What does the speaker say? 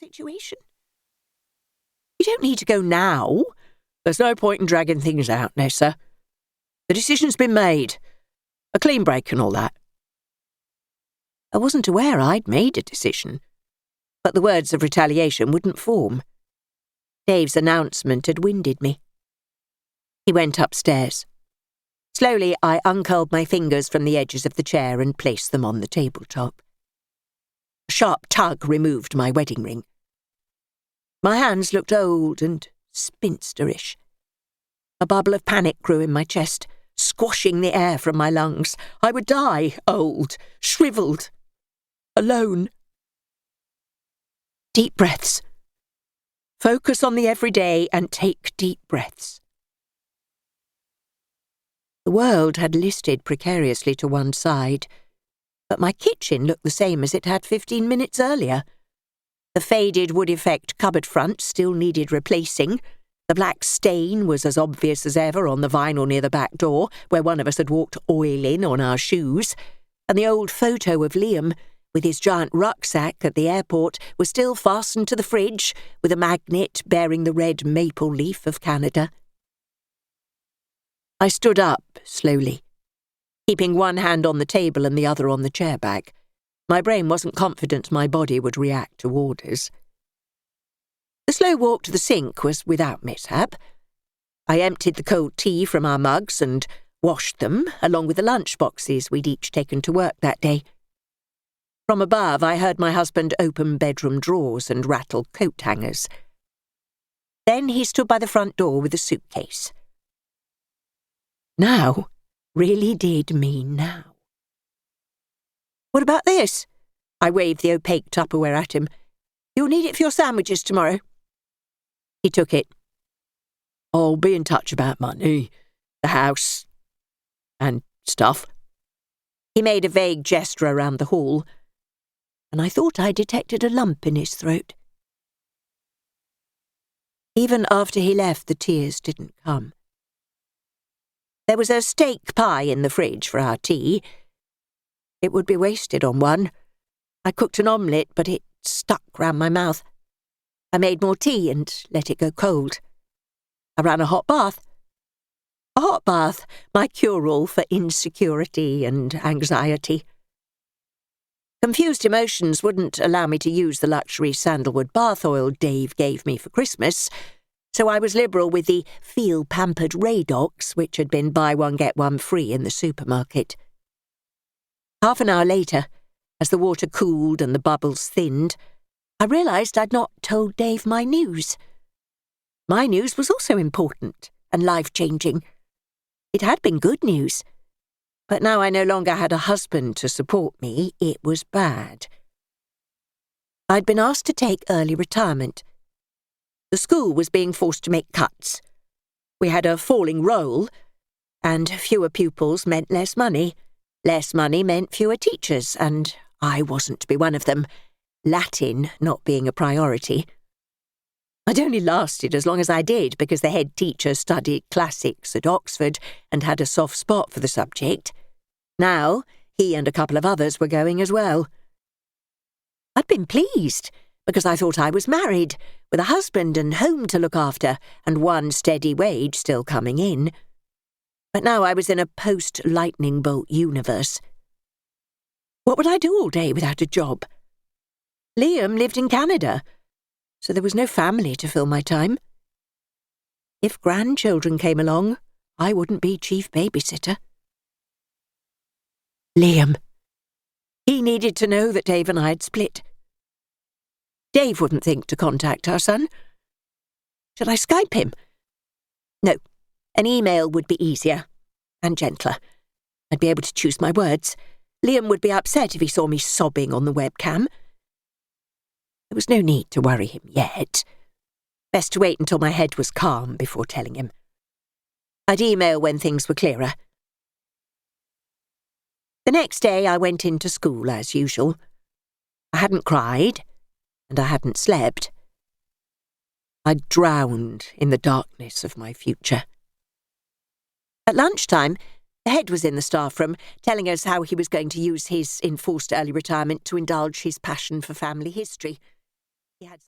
situation? You don't need to go now. There's no point in dragging things out, Nessa. The decision's been made. A clean break and all that. I wasn't aware I'd made a decision, but the words of retaliation wouldn't form. Dave's announcement had winded me. He went upstairs. Slowly, I uncurled my fingers from the edges of the chair and placed them on the tabletop. A sharp tug removed my wedding ring. My hands looked old and spinsterish. A bubble of panic grew in my chest, squashing the air from my lungs. I would die, old, shriveled, alone. Deep breaths. Focus on the everyday and take deep breaths. The world had listed precariously to one side, but my kitchen looked the same as it had 15 minutes earlier. The faded wood-effect cupboard front still needed replacing. The black stain was as obvious as ever on the vinyl near the back door, where one of us had walked oil in on our shoes, and the old photo of Liam, with his giant rucksack at the airport, was still fastened to the fridge, with a magnet bearing the red maple leaf of Canada. I stood up slowly, keeping one hand on the table and the other on the chair back. My brain wasn't confident my body would react to orders. The slow walk to the sink was without mishap. I emptied the cold tea from our mugs and washed them, along with the lunch boxes we'd each taken to work that day. From above, I heard my husband open bedroom drawers and rattle coat hangers. Then he stood by the front door with a suitcase. Now really did mean now. What about this? I waved the opaque Tupperware at him. You'll need it for your sandwiches tomorrow. He took it. I'll be in touch about money, the house, and stuff. He made a vague gesture around the hall, and I thought I detected a lump in his throat. Even after he left, the tears didn't come. There was a steak pie in the fridge for our tea. It would be wasted on one. I cooked an omelette, but it stuck round my mouth. I made more tea and let it go cold. I ran a hot bath. A hot bath, my cure-all for insecurity and anxiety. Confused emotions wouldn't allow me to use the luxury sandalwood bath oil Dave gave me for Christmas, so I was liberal with the feel-pampered Radox, which had been buy one get one free in the supermarket. Half an hour later, as the water cooled and the bubbles thinned, I realised I'd not told Dave my news. My news was also important and life-changing. It had been good news, but now I no longer had a husband to support me. It was bad. I'd been asked to take early retirement. The school was being forced to make cuts. We had a falling roll, and fewer pupils meant less money. Less money meant fewer teachers, and I wasn't to be one of them, Latin not being a priority. I'd only lasted as long as I did because the head teacher studied classics at Oxford and had a soft spot for the subject. Now, he and a couple of others were going as well. I'd been pleased because I thought I was married, with a husband and home to look after, and one steady wage still coming in. But now I was in a post-lightning bolt universe. What would I do all day without a job? Liam lived in Canada, so there was no family to fill my time. If grandchildren came along, I wouldn't be chief babysitter. Liam. He needed to know that Dave and I had split. Dave wouldn't think to contact our son. Should I Skype him? No. An email would be easier and gentler. I'd be able to choose my words. Liam would be upset if he saw me sobbing on the webcam. There was no need to worry him yet. Best to wait until my head was calm before telling him. I'd email when things were clearer. The next day I went into school as usual. I hadn't cried, and I hadn't slept. I'd drowned in the darkness of my future. At lunchtime, the head was in the staff room, telling us how he was going to use his enforced early retirement to indulge his passion for family history. He had